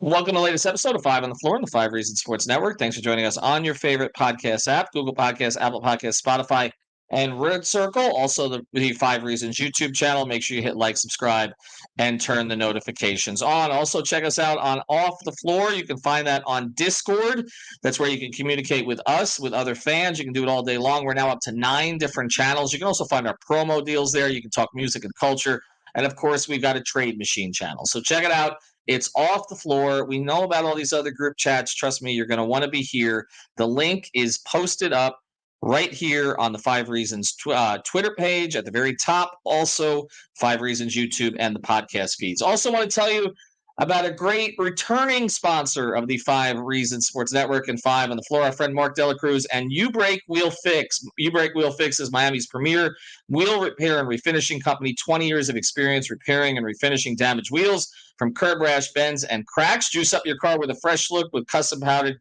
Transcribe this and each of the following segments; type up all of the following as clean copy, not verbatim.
Welcome to the latest episode of Five on the Floor on the Five Reasons Sports Network. Thanks for joining us on your favorite podcast app, Google Podcasts, Apple Podcasts, Spotify, and Red Circle. Also, the Five Reasons YouTube channel. Make sure you hit like, subscribe, and turn the notifications on. Also, check us out on Off the Floor. You can find that on Discord. That's where you can communicate with us, with other fans. You can do it all day long. We're now up to 9 different channels. You can also find our promo deals there. You can talk music and culture. And, of course, we've got a trade machine channel. So check it out. It's Off the Floor. We know about all these other group chats. Trust me, you're going to want to be here. The link is posted up right here on the Five Reasons Twitter page at the very top. Also, Five Reasons YouTube and the podcast feeds. Also want to tell you about a great returning sponsor of the Five Reasons Sports Network and Five on the Floor, our friend Mark Delacruz and You Break Wheel Fix. You Break Wheel Fix is Miami's premier wheel repair and refinishing company. 20 years of experience repairing and refinishing damaged wheels from curb rash, bends, and cracks. Juice up your car with a fresh look with custom powder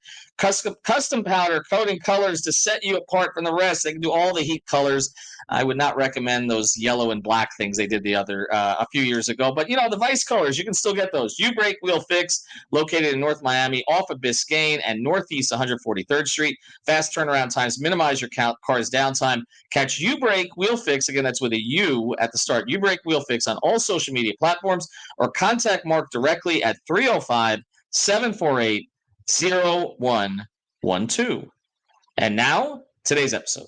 coating colors to set you apart from the rest. They can do all the heat colors. I would not recommend those yellow and black things they did a few years ago. But, the Vice colors, you can still get those. You Break Wheel Fix, located in North Miami, off of Biscayne and Northeast 143rd Street. Fast turnaround times, minimize your car's downtime. Catch You Break Wheel Fix, again, that's with a U at the start. You Break Wheel Fix on all social media platforms, or contact Mark directly at 305-748-0112. And now, today's episode.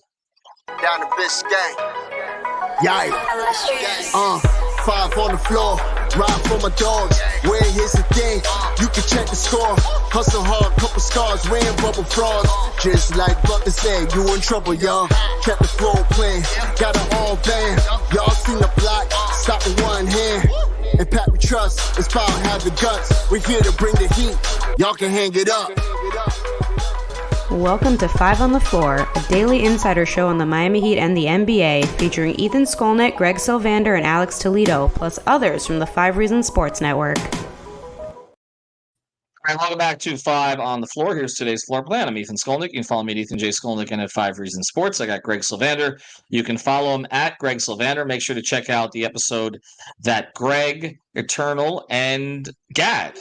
Down to Biscayne. Yikes. 5 on the floor. Ride for my dogs. Where here's the thing. You can check the score. Hustle hard, couple scars, wearing bubble frogs. Just like Butler said, you in trouble, y'all. Kept the floor playing. Got it all band. Y'all seen the block. Stop with one hand. And Pat we trust. It's power, have the guts. We're here to bring the heat. Y'all can hang it up. Welcome to Five on the Floor, a daily insider show on the Miami Heat and the NBA, featuring Ethan Skolnick, Greg Sylvander, and Alex Toledo, plus others from the Five Reasons Sports Network. All right, welcome back to Five on the Floor. Here's today's floor plan. I'm Ethan Skolnick. You can follow me at Ethan J. Skolnick and at Five Reasons Sports. I got Greg Sylvander. You can follow him at Greg Sylvander. Make sure to check out the episode that Greg, Eternal, and Gad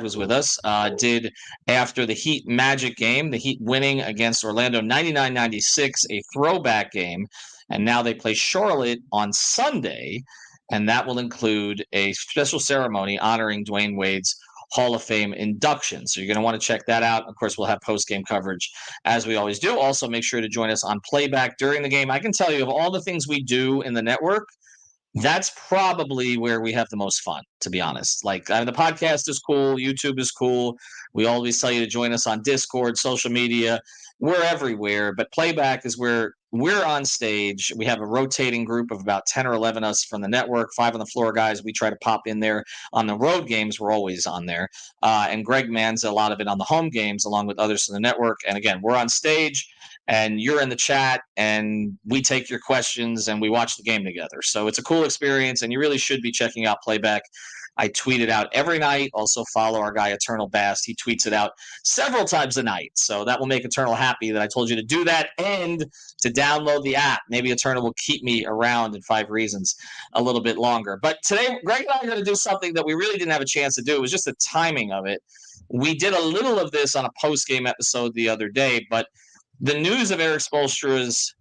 was with us, did after the Heat Magic game, the Heat winning against Orlando 99-96, a throwback game. And now they play Charlotte on Sunday, and that will include a special ceremony honoring Dwayne Wade's Hall of Fame induction. So you're going to want to check that out. Of course, we'll have post-game coverage as we always do. Also, make sure to join us on playback during the game. I can tell you, of all the things we do in the network, that's probably where we have the most fun, to be honest. The podcast is cool. YouTube is cool. We always tell you to join us on Discord, social media. We're everywhere. But playback is where we're on stage. We have a rotating group of about 10 or 11 of us from the network, Five on the Floor guys. We try to pop in there on the road games. We're always on there. And Greg mans a lot of it on the home games, along with others from the network. And again, we're on stage, and you're in the chat, and we take your questions, and we watch the game together. So it's a cool experience, and you really should be checking out playback. I tweet it out every night. Also follow our guy, Eternal Bast. He tweets it out several times a night. So that will make Eternal happy that I told you to do that and to download the app. Maybe Eternal will keep me around in Five Reasons a little bit longer. But today, Greg and I are going to do something that we really didn't have a chance to do. It was just the timing of it. We did a little of this on a post-game episode the other day, but the news of Erik Spoelstra's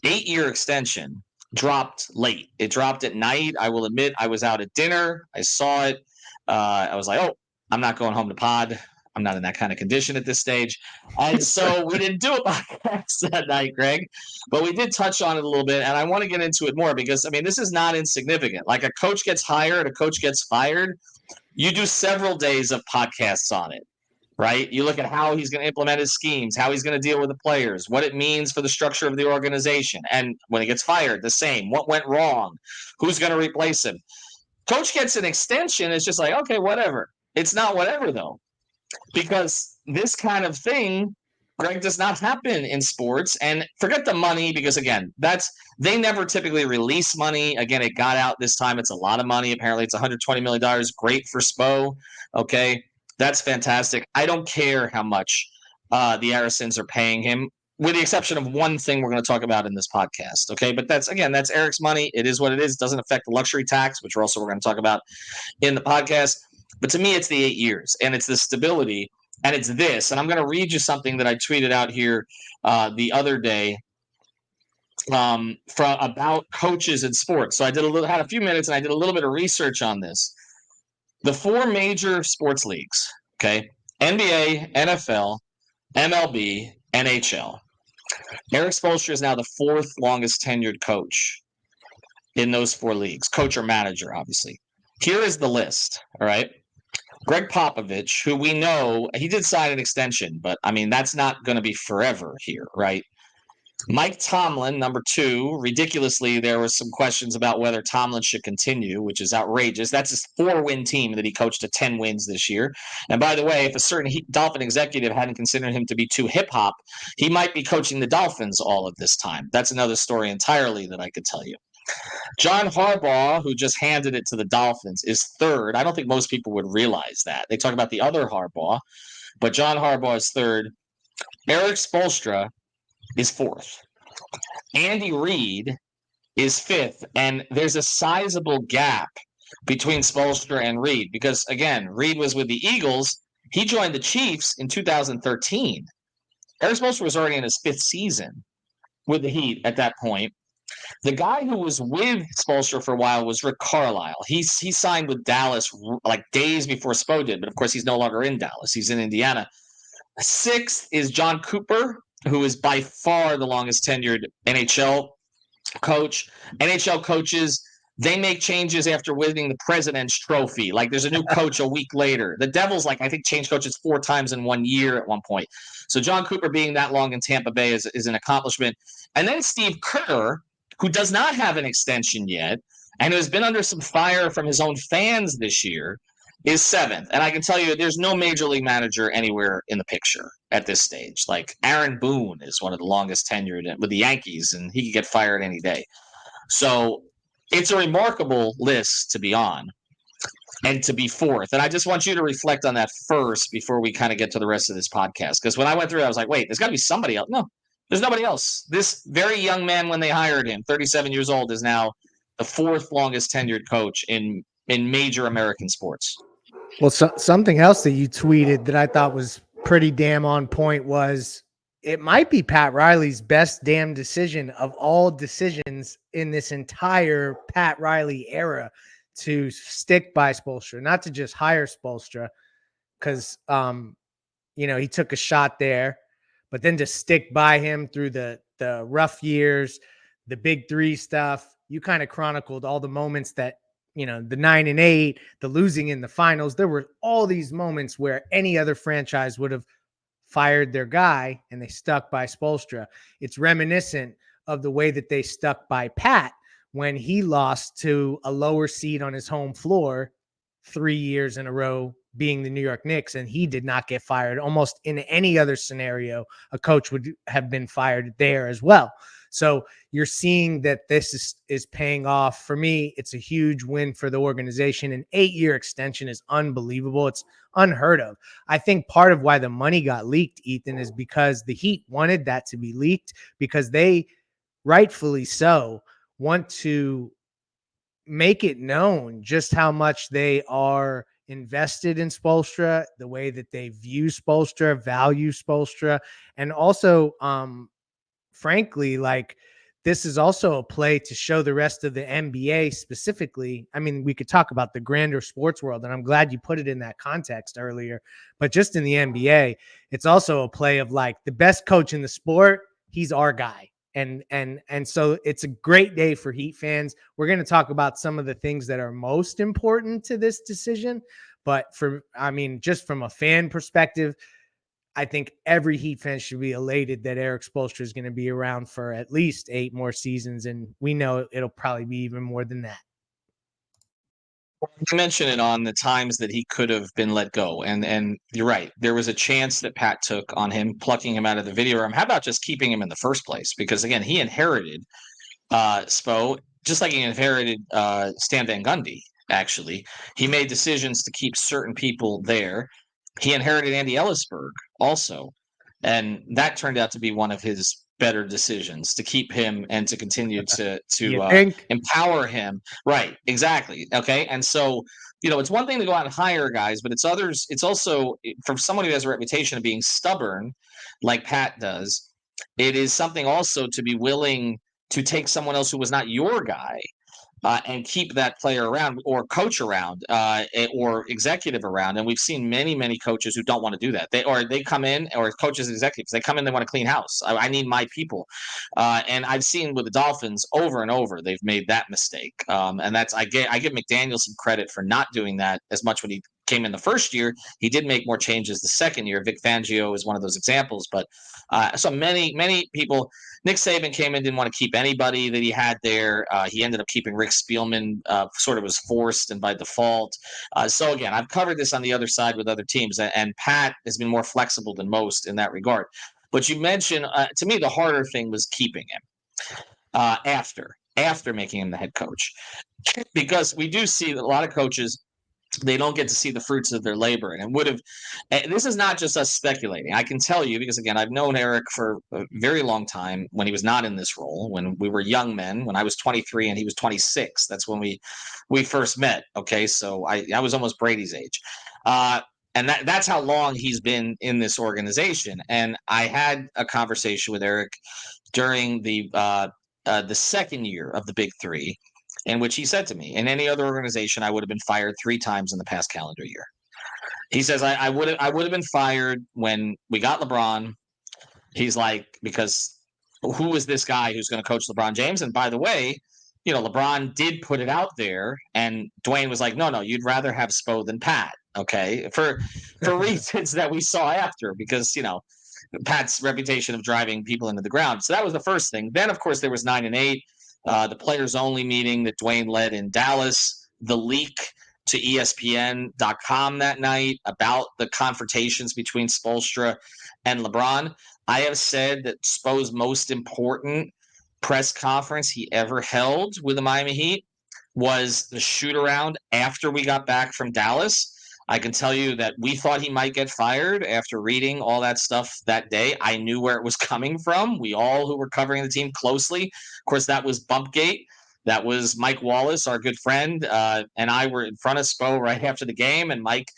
8-year extension dropped late. It dropped at night. I will admit I was out at dinner. I saw it. I was like, oh, I'm not going home to pod. I'm not in that kind of condition at this stage. And so we didn't do a podcast that night, Greg, but we did touch on it a little bit. And I want to get into it more because, this is not insignificant. Like, a coach gets hired, a coach gets fired. You do several days of podcasts on it. Right? You look at how he's going to implement his schemes, how he's going to deal with the players, what it means for the structure of the organization. And when he gets fired, the same. What went wrong? Who's going to replace him? Coach gets an extension. It's just like, okay, whatever. It's not whatever, though. Because this kind of thing, Greg, does not happen in sports. And forget the money, because, again, they never typically release money. Again, it got out this time. It's a lot of money. Apparently, it's $120 million. Great for Spo. Okay. That's fantastic. I don't care how much the Arisons are paying him, with the exception of one thing we're going to talk about in this podcast. Okay, but that's Erik's money. It is what it is. It doesn't affect the luxury tax, which we're going to talk about in the podcast. But to me, it's the 8 years, and it's the stability, and it's this. And I'm going to read you something that I tweeted out here the other day about coaches in sports. So I had a few minutes, and I did a little bit of research on this. The 4 major sports leagues, okay, NBA, NFL, MLB, NHL. Erik Spoelstra is now the 4th longest tenured coach in those 4 leagues, coach or manager, obviously. Here is the list, all right? Greg Popovich, who we know, he did sign an extension, but, I mean, that's not going to be forever here, right? Mike Tomlin, number 2. Ridiculously, there were some questions about whether Tomlin should continue, which is outrageous. That's his 4-win team that he coached to 10 wins this year. And by the way, if a certain Dolphin executive hadn't considered him to be too hip-hop, he might be coaching the Dolphins all of this time. That's another story entirely that I could tell you. John Harbaugh, who just handed it to the Dolphins, is 3rd. I don't think most people would realize that. They talk about the other Harbaugh, but John Harbaugh is 3rd. Erik Spoelstra is 4th. Andy Reid is 5th. And there's a sizable gap between Spoelstra and Reid because, again, Reid was with the Eagles. He joined the Chiefs in 2013. Erik Spoelstra was already in his 5th season with the Heat at that point. The guy who was with Spoelstra for a while was Rick Carlisle. He signed with Dallas like days before Spo did, but of course he's no longer in Dallas. He's in Indiana. 6th is John Cooper, who is by far the longest tenured NHL coach. NHL coaches, they make changes after winning the President's Trophy. Like there's a new coach a week later. The Devils, I think, changed coaches 4 times in 1 year at one point. So John Cooper being that long in Tampa Bay is an accomplishment. And then Steve Kerr, who does not have an extension yet and who has been under some fire from his own fans this year, is 7th. And I can tell you there's no major league manager anywhere in the picture at this stage. Like Aaron Boone is one of the longest tenured with the Yankees, and he could get fired any day. So it's a remarkable list to be on and to be 4th. And I just want you to reflect on that first before we kind of get to the rest of this podcast. Because when I went through it, I was like, wait, there's got to be somebody else. No, there's nobody else. This very young man, when they hired him, 37 years old, is now the 4th longest tenured coach in major American sports. Well, something else that you tweeted that I thought was pretty damn on point was it might be Pat Riley's best damn decision of all decisions in this entire Pat Riley era to stick by Spoelstra, not to just hire Spoelstra because, he took a shot there, but then to stick by him through the rough years, the big 3 stuff. You kind of chronicled all the moments that, the 9-8, the losing in the finals. There were all these moments where any other franchise would have fired their guy and they stuck by Spoelstra. It's reminiscent of the way that they stuck by Pat when he lost to a lower seed on his home floor 3 years in a row, being the New York Knicks, and he did not get fired. Almost in any other scenario, a coach would have been fired there as well. So you're seeing that this is paying off. For me, it's a huge win for the organization. An 8-year extension is unbelievable. It's unheard of. I think part of why the money got leaked, Ethan, is because the Heat wanted that to be leaked because they, rightfully so, want to make it known just how much they are invested in Spoelstra, the way that they view Spoelstra, value Spoelstra, and also, frankly, this is also a play to show the rest of the NBA specifically. I mean, we could talk about the grander sports world, and I'm glad you put it in that context earlier, but just in the NBA, it's also a play of the best coach in the sport, he's our guy. And so it's a great day for Heat fans. We're going to talk about some of the things that are most important to this decision. But just from a fan perspective, I think every Heat fan should be elated that Erik Spoelstra is going to be around for at least 8 more seasons. And we know it'll probably be even more than that. You mentioned it on the times that he could have been let go. And you're right. There was a chance that Pat took on him, plucking him out of the video room. How about just keeping him in the first place? Because, again, he inherited Spo, just like he inherited Stan Van Gundy, actually. He made decisions to keep certain people there. He inherited Andy Ellisberg also. And that turned out to be one of his better decisions to keep him and to continue to think? empower him. Right, exactly. Okay, and so it's one thing to go out and hire guys, but it's others. It's also from someone who has a reputation of being stubborn, like Pat does. It is something also to be willing to take someone else who was not your guy and keep that player around or coach around or executive around. And we've seen many, many coaches who don't want to do that. They come in, or coaches and executives, they come in, they want to clean house. I need my people. And I've seen with the Dolphins over and over, they've made that mistake. And I give McDaniel some credit for not doing that as much when he came in the first year. He did make more changes the second year. Vic Fangio is one of those examples. But so many people. Nick Saban came in, didn't want to keep anybody that he had there. He ended up keeping Rick Spielman, sort of was forced and by default. So again, I've covered this on the other side with other teams, and Pat has been more flexible than most in that regard. But you mentioned, to me, the harder thing was keeping him after making him the head coach, because we do see that a lot of coaches, they don't get to see the fruits of their labor. And this is not just us speculating. I can tell you, because again, I've known Erik for a very long time when he was not in this role, when we were young men, when I was 23 and he was 26. That's when we first met. Okay. So I was almost Brady's age. And that's how long he's been in this organization. And I had a conversation with Erik during the second year of the Big Three, in which he said to me, in any other organization, I would have been fired 3 times in the past calendar year. He says, I would have been fired when we got LeBron. He's like, because who is this guy who's going to coach LeBron James? And by the way, LeBron did put it out there, and Dwayne was like, no, you'd rather have Spo than Pat. Okay. For reasons that we saw after, because, Pat's reputation of driving people into the ground. So that was the first thing. Then, of course, there was 9 and 8. The players only meeting that Dwayne led in Dallas, the leak to ESPN.com that night about the confrontations between Spoelstra and LeBron. I have said that Spo's most important press conference he ever held with the Miami Heat was the shoot around after we got back from Dallas. I can tell you that we thought he might get fired after reading all that stuff that day. I knew where it was coming from. We all who were covering the team closely. Of course, that was Bumpgate. That was Mike Wallace, our good friend, and I were in front of Spo right after the game, and Mike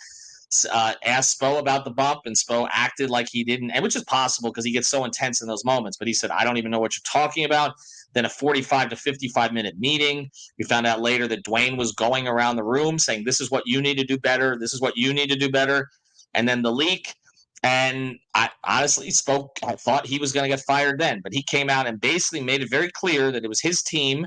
asked Spo about the bump, and Spo acted like he didn't, and which is possible because he gets so intense in those moments. But he said, I don't even know what you're talking about. Then a 45 to 55-minute meeting. We found out later that Dwayne was going around the room saying, this is what you need to do better. This is what you need to do better. And then the leak. And I honestly I thought he was going to get fired then. But he came out and basically made it very clear that it was his team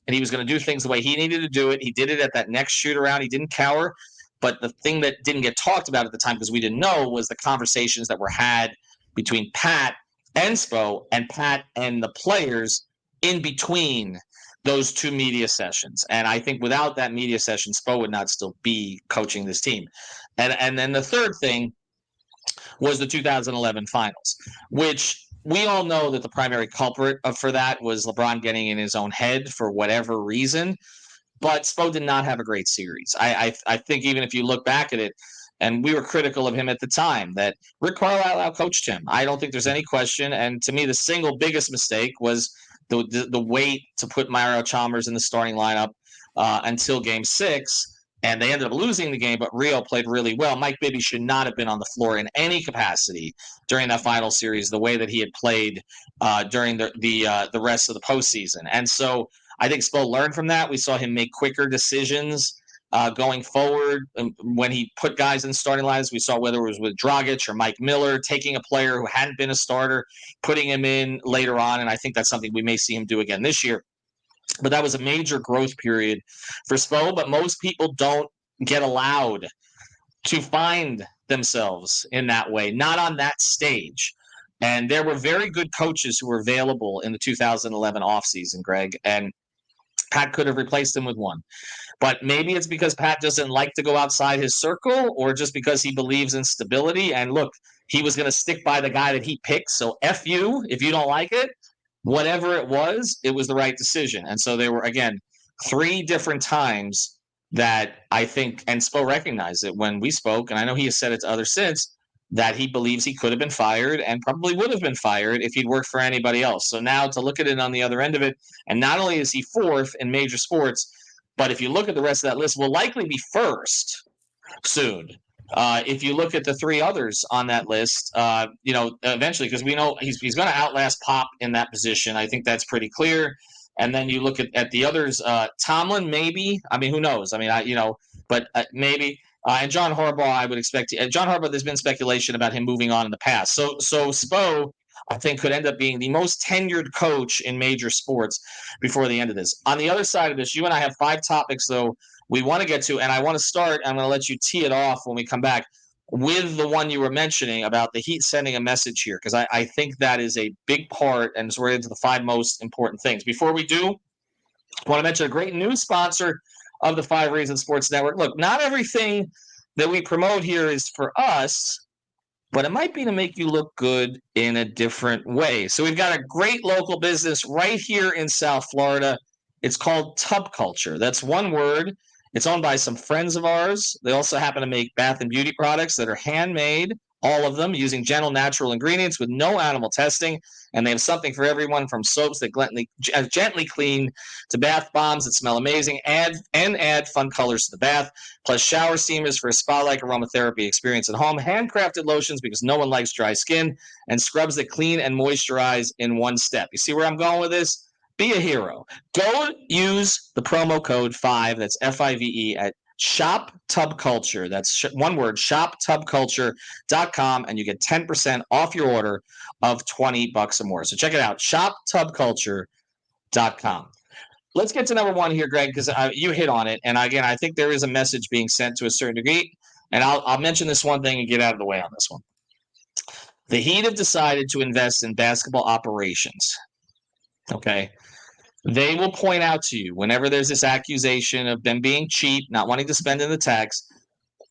and he was going to do things the way he needed to do it. He did it at that next shoot around. He didn't cower. But the thing that didn't get talked about at the time, because we didn't know, was the conversations that were had between Pat and Spo, and Pat and the players in between those 2 media sessions. And I think without that media session, Spo would not still be coaching this team. And then the third thing was the 2011 finals, which we all know that the primary culprit for that was LeBron getting in his own head for whatever reason. But Spo did not have a great series. I think even if you look back at it, and we were critical of him at the time, that Rick Carlisle outcoached him. I don't think there's any question. And to me, the single biggest mistake was the wait to put Mario Chalmers in the starting lineup until Game 6. And they ended up losing the game, but Rio played really well. Mike Bibby should not have been on the floor in any capacity during that final series, the way that he had played during the rest of the postseason. And so I think Spo learned from that. We saw him make quicker decisions going forward. When he put guys in starting lines, we saw whether it was with Dragic or Mike Miller, taking a player who hadn't been a starter, putting him in later on. And I think that's something we may see him do again this year. But that was a major growth period for Spo. But most people don't get allowed to find themselves in that way, not on that stage. And there were very good coaches who were available in the 2011 offseason, Greg, and Pat could have replaced him with one. But maybe it's because Pat doesn't like to go outside his circle, or just because he believes in stability. And look, he was going to stick by the guy that he picked. So F you if you don't like it. Whatever it was the right decision. And so there were, again, 3 different times that I think, and Spo recognized it when we spoke, and I know he has said it to others since, that he believes he could have been fired and probably would have been fired if he'd worked for anybody else. So now to look at it on the other end of it, and not only is he fourth in major sports, but if you look at the rest of that list, will likely be first soon. If you look at the three others on that list, eventually, because we know he's going to outlast Pop in that position. I think that's pretty clear. And then you look at the others, Tomlin, maybe. I mean, who knows? I mean, but maybe. And John Harbaugh, I would expect. John Harbaugh, there's been speculation about him moving on in the past. So Spo, I think, could end up being the most tenured coach in major sports before the end of this. On the other side of this, you and I have 5 topics, though, we want to get to, and I want to start. I'm going to let you tee it off when we come back with the one you were mentioning about the Heat sending a message here, because I think that is a big part, and we're into the 5 most important things. Before we do, I want to mention a great new sponsor of the 5 Reasons Sports Network. Look, not everything that we promote here is for us, but it might be to make you look good in a different way. So we've got a great local business right here in South Florida. It's called Tub Culture. That's one word. It's owned by some friends of ours. They also happen to make bath and beauty products that are handmade, all of them using gentle, natural ingredients with no animal testing. And they have something for everyone, from soaps that gently clean to bath bombs that smell amazing and add fun colors to the bath, plus shower steamers for a spa-like aromatherapy experience at home, handcrafted lotions because no one likes dry skin, and scrubs that clean and moisturize in one step. You see where I'm going with this? Be a hero. Go use the promo code 5, that's FIVE, at Shop Tub Culture. That's one word, shoptubculture.com, and you get 10% off your order of $20 or more. So check it out, shoptubculture.com. Let's get to number 1 here, Greg, because you hit on it. And again, I think there is a message being sent to a certain degree. And I'll mention this one thing and get out of the way on this one. The Heat have decided to invest in basketball operations. Okay. They will point out to you whenever there's this accusation of them being cheap, not wanting to spend in the tax.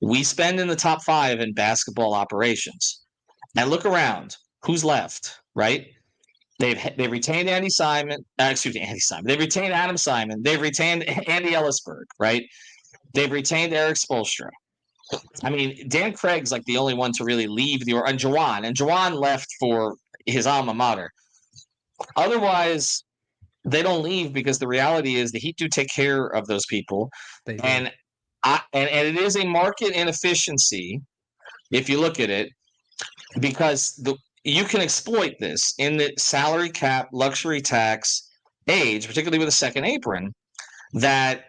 We spend in the top 5 in basketball operations. And look around. Who's left, right? They've retained Andy Simon. Andy Simon. They've retained Adam Simon. They've retained Andy Ellisberg, right? They've retained Erik Spoelstra. I mean, Dan Craig's like the only one to really leave and Jawan left for his alma mater. Otherwise, they don't leave, because the reality is the Heat do take care of those people. And it is a market inefficiency if you look at it, because you can exploit this in the salary cap, luxury tax age, particularly with a second apron, that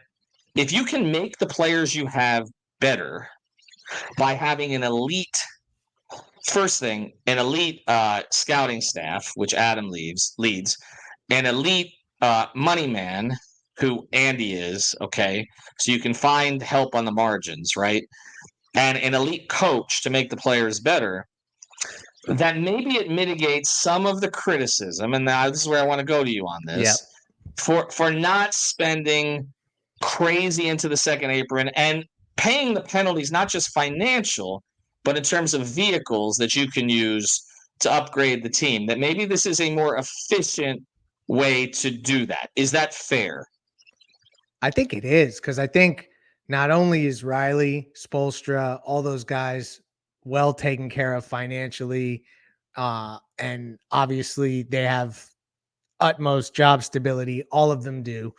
if you can make the players you have better by having an elite scouting staff, which Adam leads, an elite money man, who Andy is, okay? So you can find help on the margins, right? And an elite coach to make the players better, that maybe it mitigates some of the criticism, and now this is where I want to go to you on this, for not spending crazy into the second apron and paying the penalties, not just financial, but in terms of vehicles that you can use to upgrade the team, that maybe this is a more efficient way to do that. Is that fair? I think it is, because I think not only is Riley, Spoelstra, all those guys well taken care of financially, and obviously they have utmost job stability. All of them do.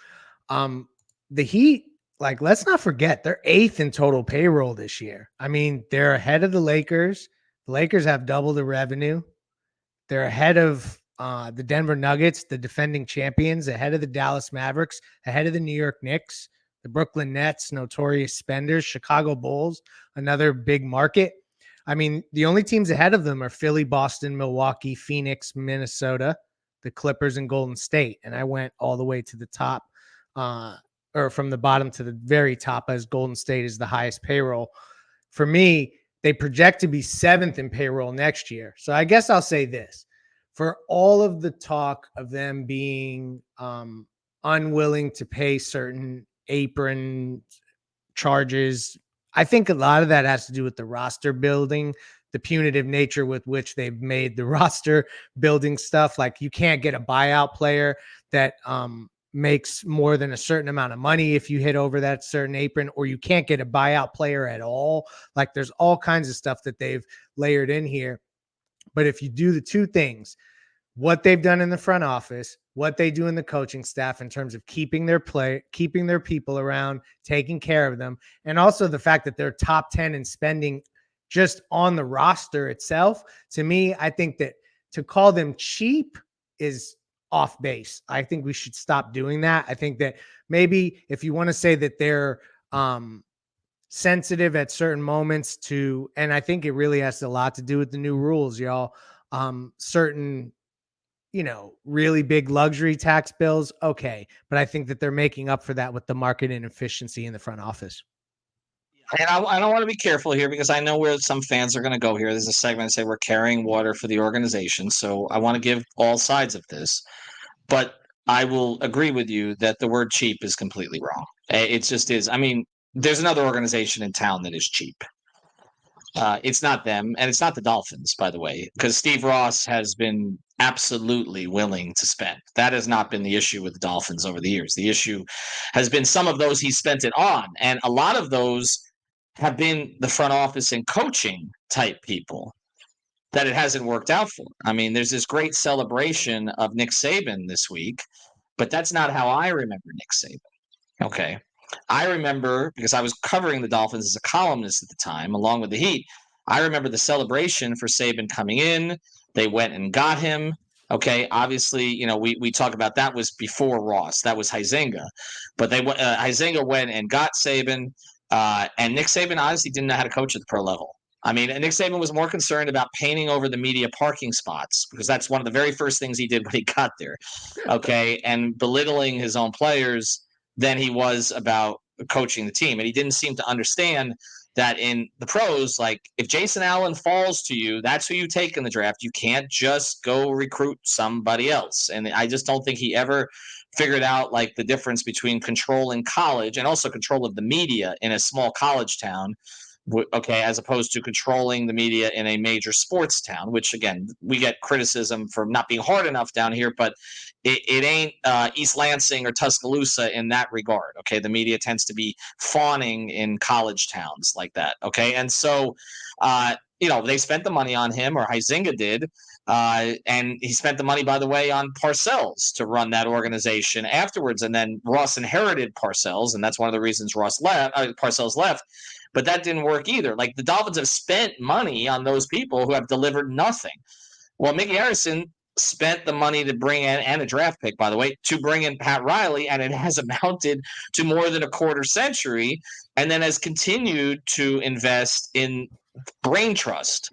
The Heat, like, let's not forget, they're 8th in total payroll this year. I mean, they're ahead of the Lakers. The Lakers have double the revenue. They're ahead of the Denver Nuggets, the defending champions, ahead of the Dallas Mavericks, ahead of the New York Knicks, the Brooklyn Nets, notorious spenders, Chicago Bulls, another big market. I mean, the only teams ahead of them are Philly, Boston, Milwaukee, Phoenix, Minnesota, the Clippers, and Golden State. And I went all the way to the top, or from the bottom to the very top, as Golden State is the highest payroll. For me, they project to be 7th in payroll next year. So I guess I'll say this. For all of the talk of them being unwilling to pay certain apron charges, I think a lot of that has to do with the roster building, the punitive nature with which they've made the roster building stuff. Like, you can't get a buyout player that makes more than a certain amount of money if you hit over that certain apron, or you can't get a buyout player at all. Like there's all kinds of stuff that they've layered in here. But if you do the two things, what they've done in the front office, what they do in the coaching staff in terms of keeping their people around, taking care of them, and also the fact that they're top 10 in spending just on the roster itself, to me, I think that to call them cheap is off base. I think we should stop doing that. I think that maybe if you want to say that they're sensitive at certain moments to, and I think it really has a lot to do with the new rules, y'all. Certain, really big luxury tax bills. Okay. But I think that they're making up for that with the market inefficiency in the front office. And I don't want to be careful here because I know where some fans are going to go here. There's a segment that say we're carrying water for the organization. So I want to give all sides of this. But I will agree with you that the word cheap is completely wrong. It just is. I mean, there's another organization in town that is cheap. It's not them, and it's not the Dolphins, by the way, because Steve Ross has been absolutely willing to spend. That has not been the issue with the Dolphins over the years. The issue has been some of those he spent it on, and a lot of those have been the front office and coaching type people that it hasn't worked out for. I mean, there's this great celebration of Nick Saban this week, but that's not how I remember Nick Saban. Okay. I remember, because I was covering the Dolphins as a columnist at the time, along with the Heat, I remember the celebration for Saban coming in. They went and got him. Okay, obviously, we talk about that was before Ross. That was Huizenga. But Huizenga went and got Saban, and Nick Saban honestly didn't know how to coach at the pro level. I mean, Nick Saban was more concerned about painting over the media parking spots because that's one of the very first things he did when he got there, okay, and belittling his own players than he was about coaching the team. And he didn't seem to understand that in the pros, like if Jason Allen falls to you, that's who you take in the draft. You can't just go recruit somebody else. And I just don't think he ever figured out like the difference between control in college and also control of the media in a small college town, okay, as opposed to controlling the media in a major sports town, which again, we get criticism for not being hard enough down here, but it ain't East Lansing or Tuscaloosa in that regard. Okay, the media tends to be fawning in college towns like that. Okay, and so they spent the money on him, or Huizenga did, and he spent the money, by the way, on Parcells to run that organization afterwards. And then Ross inherited Parcells, and that's one of the reasons Parcells left. But that didn't work either. Like the Dolphins have spent money on those people who have delivered nothing. Well, Mickey Harrison spent the money to bring in, and a draft pick, by the way, to bring in Pat Riley, and it has amounted to more than a quarter century, and then has continued to invest in brain trust.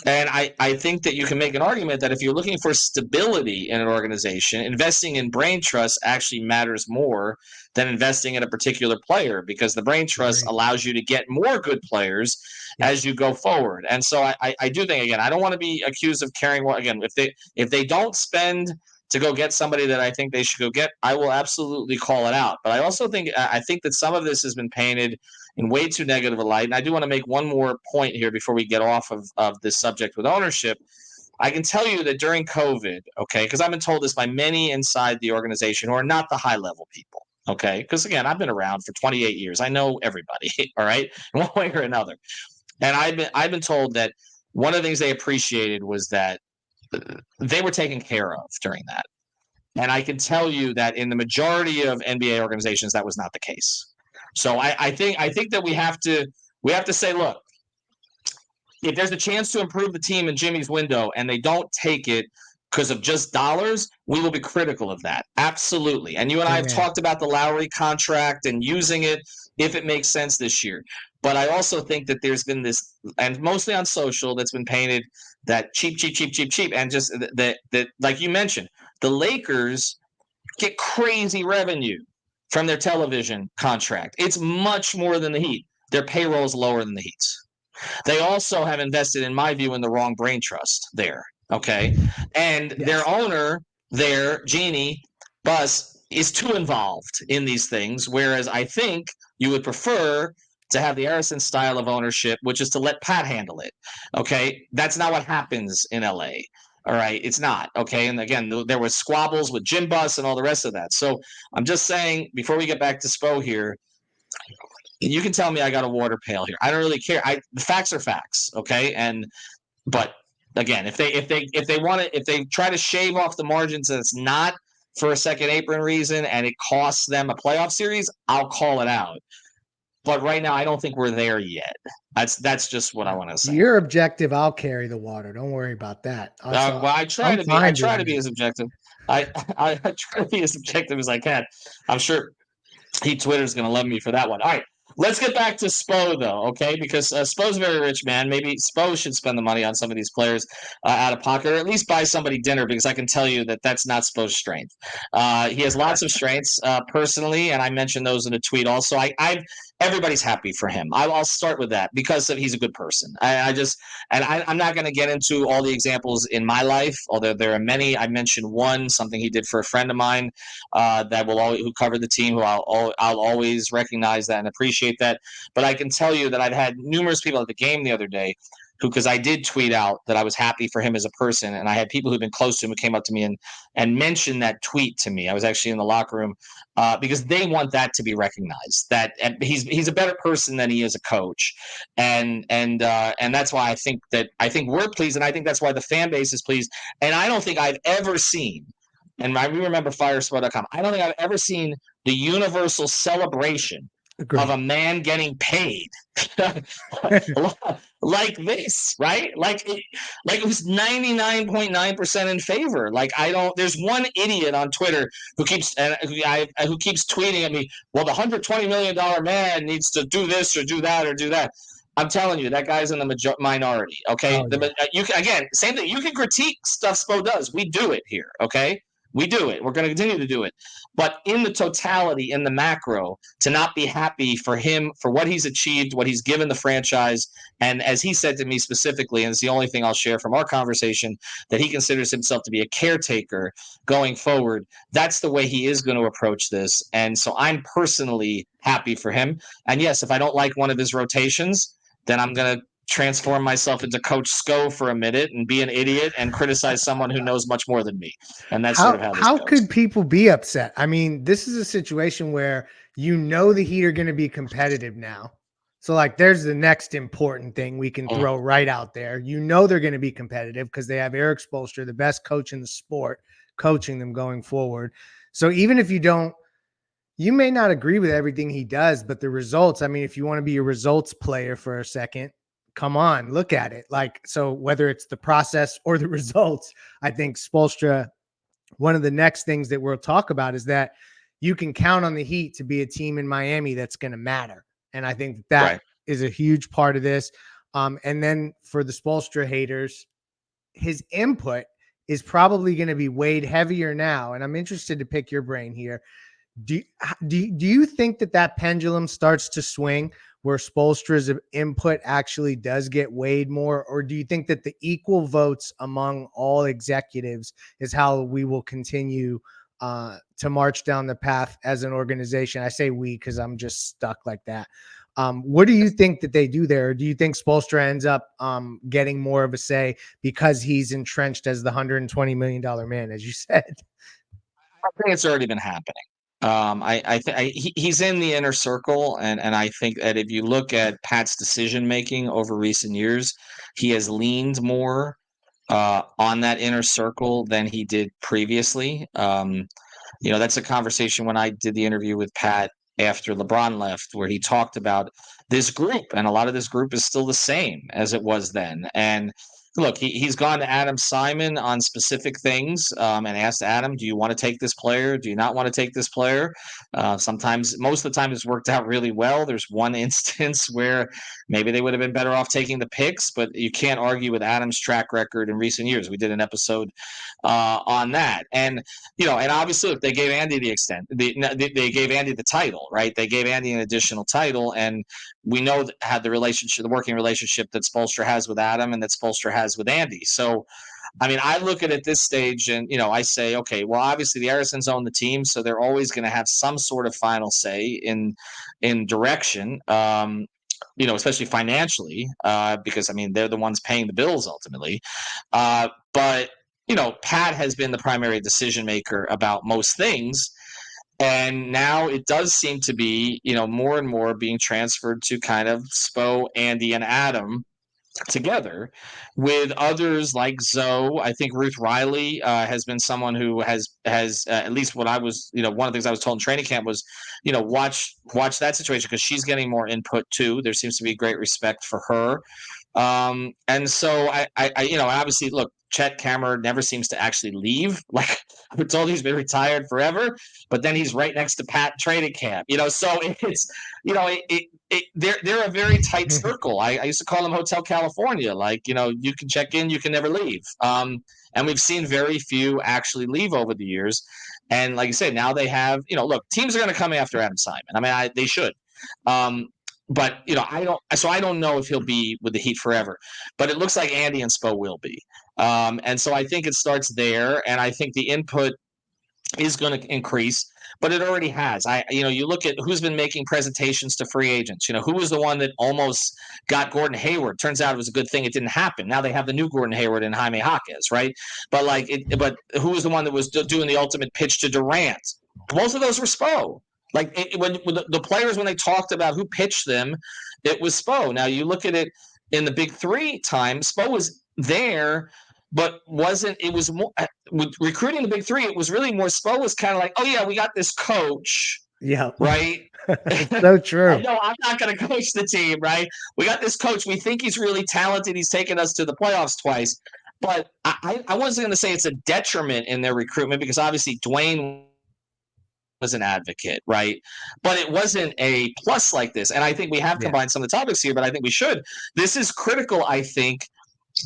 And I think that you can make an argument that if you're looking for stability in an organization, investing in brain trust actually matters more than investing in a particular player, because the brain trust allows you to get more good players as you go forward. And so I do think, again, I don't want to be accused of carrying one. Again, if they don't spend to go get somebody that I think they should go get, I will absolutely call it out. But I also think that some of this has been painted in way too negative a light. And I do want to make one more point here before we get off of this subject with ownership. I can tell you that during COVID, okay, because I've been told this by many inside the organization who are not the high-level people, okay, because, again, I've been around for 28 years. I know everybody, all right, in one way or another. And I've been told that one of the things they appreciated was that they were taken care of during that. And I can tell you that in the majority of NBA organizations, that was not the case. So I think that we have to say, look, if there's a chance to improve the team in Jimmy's window and they don't take it because of just dollars, we will be critical of that. Absolutely. And you and I have talked about the Lowry contract and using it if it makes sense this year. But I also think that there's been this, and mostly on social, that's been painted that cheap, and just that like you mentioned, the Lakers get crazy revenue from their television contract. It's much more than the Heat. Their payroll is lower than the Heat's. They also have invested, in my view, in the wrong brain trust there, okay? And their owner there, Jeannie Buss, is too involved in these things, whereas I think you would prefer to have the Harrison style of ownership, which is to let Pat handle it, okay? That's not what happens in L.A., All right, it's not. Okay, and again, there was squabbles with Jim Bus and all the rest of that. So I'm just saying, before we get back to Spo here, you can tell me I got a water pail here. I don't really care. The facts are facts. Okay, but again, if they want to, if they try to shave off the margins and it's not for a second apron reason and it costs them a playoff series, I'll call it out. But right now, I don't think we're there yet. That's just what I want to say. You're objective. I'll carry the water. Don't worry about that. Well, I try I'm to be. I try fine to be doing as objective. I try to be as objective as I can. I'm sure Twitter's going to love me for that one. All right, let's get back to Spo though, okay? Because Spo's a very rich man. Maybe Spo should spend the money on some of these players out of pocket, or at least buy somebody dinner. Because I can tell you that that's not Spo's strength. He has lots of strengths personally, and I mentioned those in a tweet. Also, everybody's happy for him. I'll start with that because he's a good person. I'm not going to get into all the examples in my life, although there are many. I mentioned one, something he did for a friend of mine who covered the team, who I'll always recognize that and appreciate that. But I can tell you that I've had numerous people at the game the other day because I did tweet out that I was happy for him as a person, and I had people who've been close to him who came up to me and mentioned that tweet to me. I was actually in the locker room because they want that to be recognized. That he's a better person than he is a coach, and that's why I think we're pleased, and I think that's why the fan base is pleased. And I don't think I've ever seen. And I remember Firesport.com. I don't think I've ever seen the universal celebration of a man getting paid like this, right? Like it was 99.9% in favor. There's one idiot on Twitter who keeps tweeting at me, well, the $120 million man needs to do this or do that or do that. I'm telling you, that guy's in the minority, okay? You can, again, same thing. You can critique stuff Spo does. We do it here, okay? We do it. We're going to continue to do it. But in the totality, in the macro, to not be happy for him, for what he's achieved, what he's given the franchise, and as he said to me specifically, and it's the only thing I'll share from our conversation, that he considers himself to be a caretaker going forward, that's the way he is going to approach this. And so I'm personally happy for him. And yes, if I don't like one of his rotations, then I'm going to transform myself into Coach Sco for a minute and be an idiot and criticize someone who knows much more than me. And that's sort of how this How goes. could people be upset? I mean, this is a situation where the Heat are going to be competitive now. So there's the next important thing we can throw right out there. They're going to be competitive because they have Erik Spoelstra, the best coach in the sport, coaching them going forward. So even if you may not agree with everything he does, but the results, I mean, if you want to be a results player for a second, come on, look at it. So whether it's the process or the results, I think Spoelstra, one of the next things that we'll talk about is that you can count on the Heat to be a team in Miami that's going to matter. And I think that is a huge part of this. And then for the Spoelstra haters, his input is probably going to be weighed heavier now. And I'm interested to pick your brain here. Do you think that pendulum starts to swing where Spoelstra's input actually does get weighed more? Or do you think that the equal votes among all executives is how we will continue to march down the path as an organization? I say we because I'm just stuck like that. What do you think that they do there? Or do you think Spoelstra ends up getting more of a say because he's entrenched as the $120 million man, as you said? I think it's already been happening. He's in the inner circle, and I think that if you look at Pat's decision making over recent years, he has leaned more on that inner circle than he did previously. That's a conversation when I did the interview with Pat after LeBron left, where he talked about this group, and a lot of this group is still the same as it was then. And look, he's gone to Adam Simon on specific things and asked Adam, do you want to take this player? Do you not want to take this player? Most of the time, it's worked out really well. There's one instance where maybe they would have been better off taking the picks, but you can't argue with Adam's track record in recent years. We did an episode on that. And, and obviously, if they gave Andy they gave Andy the title, right? They gave Andy an additional title, and we know how the working relationship that Spoelstra has with Adam and that Spoelstra has with Andy. So, I mean, I look at this stage and, I say, okay, well, obviously the Arisons own the team, so they're always going to have some sort of final say in direction, especially financially, because, I mean, they're the ones paying the bills ultimately. But Pat has been the primary decision maker about most things. And now it does seem to be, more and more being transferred to kind of Spo, Andy, and Adam together with others like Zoe. I think Ruth Riley has been someone who has at least what I was, one of the things I was told in training camp was, watch that situation because she's getting more input too. There seems to be great respect for her. And so I obviously look, Chet Kammerer never seems to actually leave. Like I've been told he's been retired forever, but then he's right next to Pat training camp, so it's, they're a very tight circle. I used to call them Hotel California. Like, you can check in, you can never leave. And we've seen very few actually leave over the years. And like I said, now they have, look, teams are going to come after Adam Simon. I mean, they should. But I don't know if he'll be with the Heat forever, but it looks like Andy and Spo will be. And so I think it starts there, and I think the input is going to increase, but it already has. You look at who's been making presentations to free agents. Who was the one that almost got Gordon Hayward? Turns out it was a good thing it didn't happen. Now they have the new Gordon Hayward and Jaime Jaquez, right? But but who was the one that was doing the ultimate pitch to Durant? Both of those were Spo. When the players, when they talked about who pitched them, it was Spo. Now you look at it in the Big Three time, Spo was there, but it was more with recruiting the Big Three. It was really more Spo was kind of like, oh yeah, we got this coach. Yeah. Right. So true. No, I'm not going to coach the team. Right. We got this coach. We think he's really talented. He's taken us to the playoffs twice. But I wasn't going to say it's a detriment in their recruitment because obviously Dwayne was an advocate, right? But it wasn't a plus like this. And I think we have combined some of the topics here, but I think we should. This is critical, I think,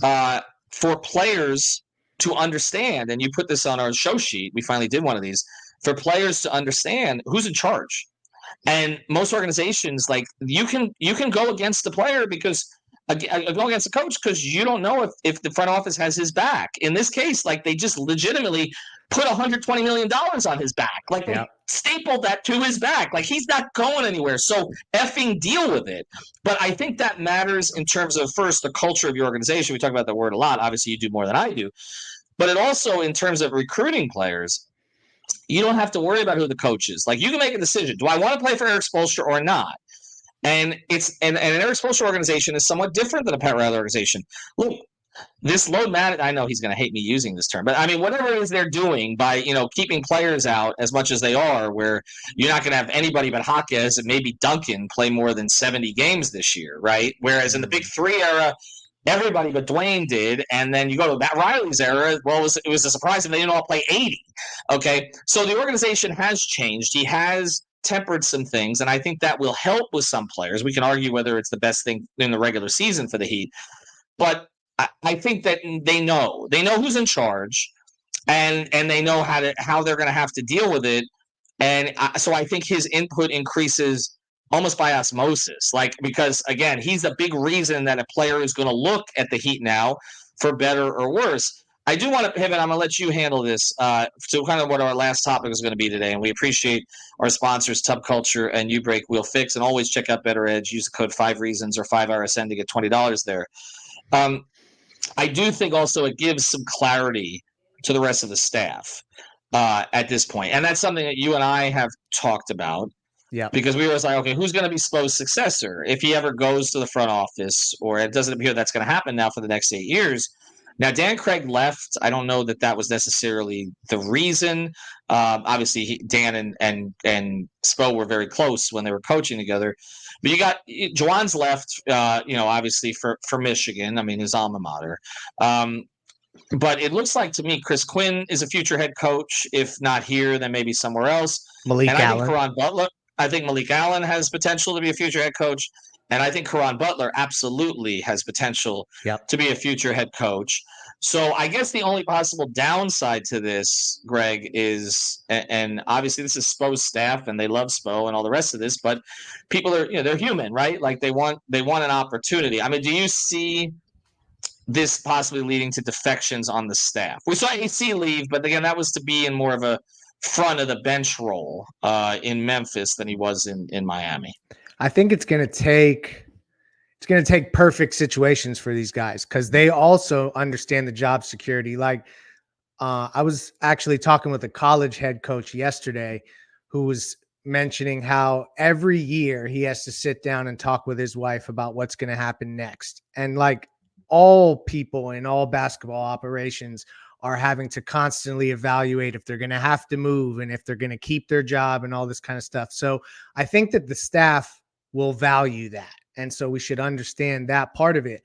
for players to understand. And you put this on our show sheet. We finally did one of these for players to understand who's in charge. And most organizations, like you can go against the player because go against the coach because you don't know if the front office has his back. In this case, like they just legitimately put $120 million on his back. Like they stapled that to his back. Like he's not going anywhere. So effing deal with it. But I think that matters in terms of first the culture of your organization. We talk about that word a lot. Obviously you do more than I do. But it also in terms of recruiting players, you don't have to worry about who the coach is. Like you can make a decision. Do I want to play for Erik Spoelstra or not? And an Erik Spoelstra organization is somewhat different than a Pat Riley organization. Look, this load management, I know he's going to hate me using this term, but I mean, whatever it is they're doing by, keeping players out as much as they are, where you're not going to have anybody but Jaquez and maybe Duncan play more than 70 games this year, right? Whereas in the Big Three era, everybody but Dwayne did. And then you go to Matt Riley's era, well, it was a surprise if they didn't all play 80. Okay. So the organization has changed. He has tempered some things, and I think that will help with some players. We can argue whether it's the best thing in the regular season for the Heat, but I think that they know who's in charge, and they know how they're going to have to deal with it, and so I think his input increases almost by osmosis, like because again, he's a big reason that a player is going to look at the Heat now for better or worse. I do want to pivot. I'm going to let you handle this to kind of what our last topic is going to be today. And we appreciate our sponsors, Tub Culture and You Break Wheel Fix. And always check out Better Edge. Use the code 5REASONS or 5RSN to get $20 there. I do think also it gives some clarity to the rest of the staff at this point. And that's something that you and I have talked about. Yeah. Because we were like, okay, who's going to be Spo's successor if he ever goes to the front office, or it doesn't appear that's going to happen now for the next 8 years. Now, Dan Craig left. I don't know that was necessarily the reason. Obviously, Dan and Spo were very close when they were coaching together. But you got Juwan's left, obviously for Michigan. I mean, his alma mater. But it looks like to me, Chris Quinn is a future head coach. If not here, then maybe somewhere else. I think Malik Allen has potential to be a future head coach. And I think Caron Butler absolutely has potential to be a future head coach. So I guess the only possible downside to this, Greg, is, and obviously this is Spo's staff and they love Spo and all the rest of this, but people are, they're human, right? Like they want an opportunity. I mean, do you see this possibly leading to defections on the staff? We saw AC leave, but again, that was to be in more of a front of the bench role in Memphis than he was in Miami. I think it's going to take perfect situations for these guys because they also understand the job security. Like I was actually talking with a college head coach yesterday who was mentioning how every year he has to sit down and talk with his wife about what's going to happen next. And like all people in all basketball operations are having to constantly evaluate if they're going to have to move and if they're going to keep their job and all this kind of stuff. So I think that the staff will value that. And so we should understand that part of it.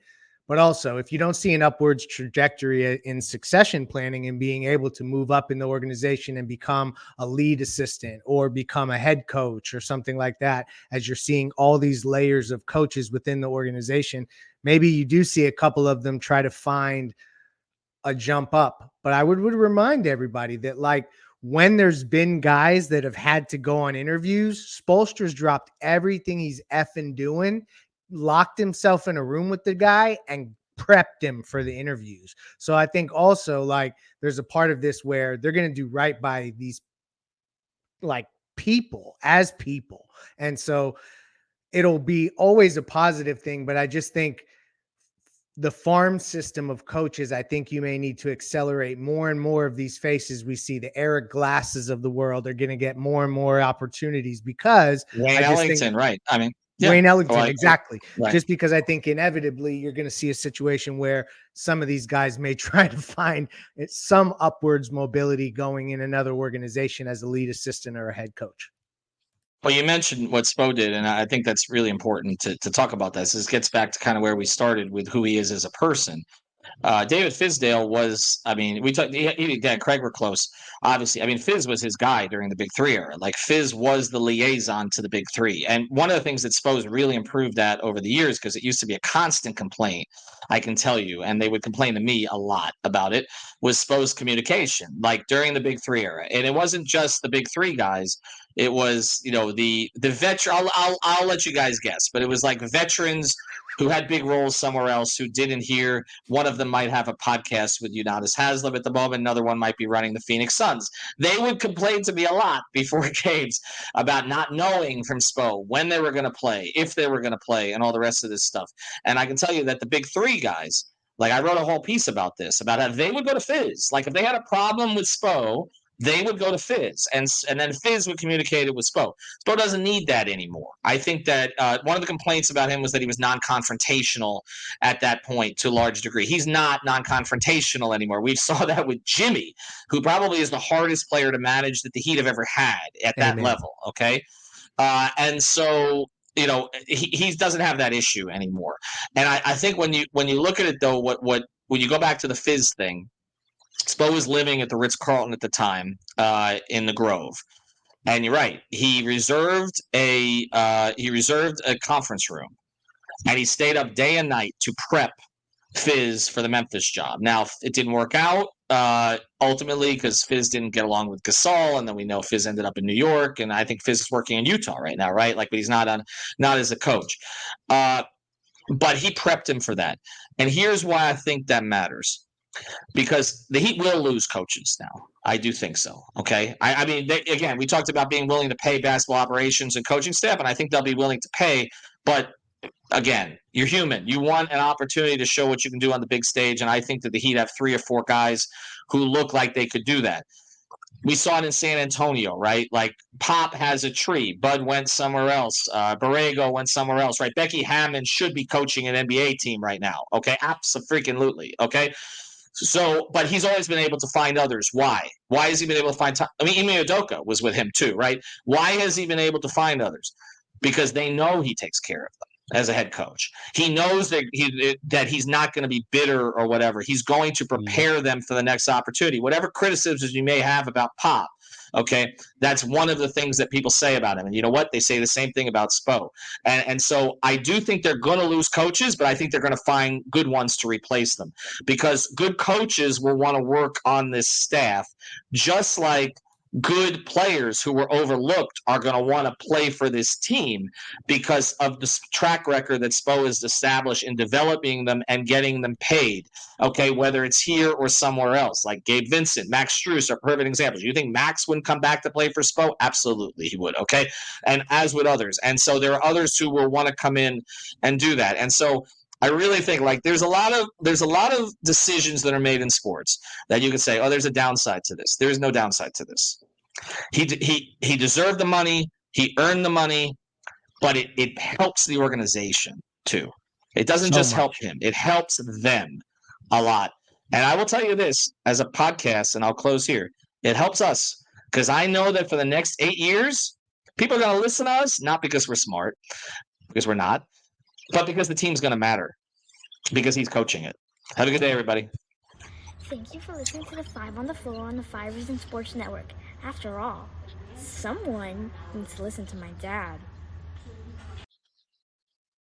But also, if you don't see an upwards trajectory in succession planning and being able to move up in the organization and become a lead assistant or become a head coach or something like that, as you're seeing all these layers of coaches within the organization, maybe you do see a couple of them try to find a jump up. But I would remind everybody that, like, when there's been guys that have had to go on interviews, Spoelstra's dropped everything he's effing doing, locked himself in a room with the guy and prepped him for the interviews. So I think also, like, there's a part of this where they're going to do right by these like people as people. And so it'll be always a positive thing. But I just think the farm system of coaches, I think you may need to accelerate more and more of these faces. We see the Eric Glasses of the world are going to get more and more opportunities because Wayne I just Ellington, think right? I mean, Wayne Ellington, exactly. Right. Just because I think inevitably you're going to see a situation where some of these guys may try to find some upwards mobility going in another organization as a lead assistant or a head coach. Well, you mentioned what Spo did, and I think that's really important to talk about this. This gets back to kind of where we started with who he is as a person. David Fizdale was, I mean, we talked, he and Craig were close, obviously. I mean, Fizz was his guy during the Big Three era. Like, Fizz was the liaison to the Big Three. And one of the things that Spo's really improved at over the years, because it used to be a constant complaint, I can tell you, and they would complain to me a lot about it, was Spo's communication, like during the Big Three era. And it wasn't just the Big Three guys. It was, the veteran. I'll let you guys guess, but it was like veterans who had big roles somewhere else who didn't hear. One of them might have a podcast with Udonis Haslem at the moment. Another one might be running the Phoenix Suns. They would complain to me a lot before games about not knowing from Spo when they were going to play, if they were going to play, and all the rest of this stuff. And I can tell you that the Big Three guys, like, I wrote a whole piece about this, about how they would go to Fizz. Like, if they had a problem with Spo, they would go to Fizz, and then Fizz would communicate it with Spo. Spo doesn't need that anymore. I think that one of the complaints about him was that he was non-confrontational at that point to a large degree. He's not non-confrontational anymore. We saw that with Jimmy, who probably is the hardest player to manage that the Heat have ever had at that level, okay? And so, he doesn't have that issue anymore. And I think when you look at it, though, when you go back to the Fizz thing, Spo was living at the Ritz-Carlton at the time in the Grove, and you're right. He reserved a conference room, and he stayed up day and night to prep Fizz for the Memphis job. Now, it didn't work out ultimately because Fizz didn't get along with Gasol, and then we know Fizz ended up in New York, and I think Fizz is working in Utah right now, right? Like, but he's not as a coach. But he prepped him for that, and here's why I think that matters. Because the Heat will lose coaches now. I do think so. Okay. I mean, again, we talked about being willing to pay basketball operations and coaching staff, and I think they'll be willing to pay. But again, you're human. You want an opportunity to show what you can do on the big stage, and I think that the Heat have 3 or 4 guys who look like they could do that. We saw it in San Antonio, right? Like, Pop has a tree. Bud went somewhere else. Borrego went somewhere else, right? Becky Hammond should be coaching an NBA team right now. Okay. Absolutely. Okay. So, but he's always been able to find others. Why? Why has he been able to find time? I mean, Ime Udoka was with him too, right? Why has he been able to find others? Because they know he takes care of them as a head coach. He knows that he's not going to be bitter or whatever. He's going to prepare them for the next opportunity. Whatever criticisms you may have about Pop, okay, that's one of the things that people say about him. And you know what? They say the same thing about Spo. And so I do think they're going to lose coaches, but I think they're going to find good ones to replace them, because good coaches will want to work on this staff, just like good players who were overlooked are going to want to play for this team because of the track record that Spo has established in developing them and getting them paid. Okay, whether it's here or somewhere else, like Gabe Vincent, Max Strus are perfect examples. You think Max wouldn't come back to play for Spo? Absolutely, he would. Okay, and as would others. And so there are others who will want to come in and do that. And so I really think like there's a lot of decisions that are made in sports that you could say, oh, there's a downside to this. There is no downside to this. He deserved the money. He earned the money, but it helps the organization too. It doesn't just help him. It helps them a lot. And I will tell you this as a podcast, and I'll close here. It helps us because I know that for the next 8 years, people are going to listen to us, not because we're smart, because we're not, but because the team's going to matter, because he's coaching it. Have a good day, everybody. Thank you for listening to the 5 on the Floor on the 5 Reasons Sports Network. After all, someone needs to listen to my dad.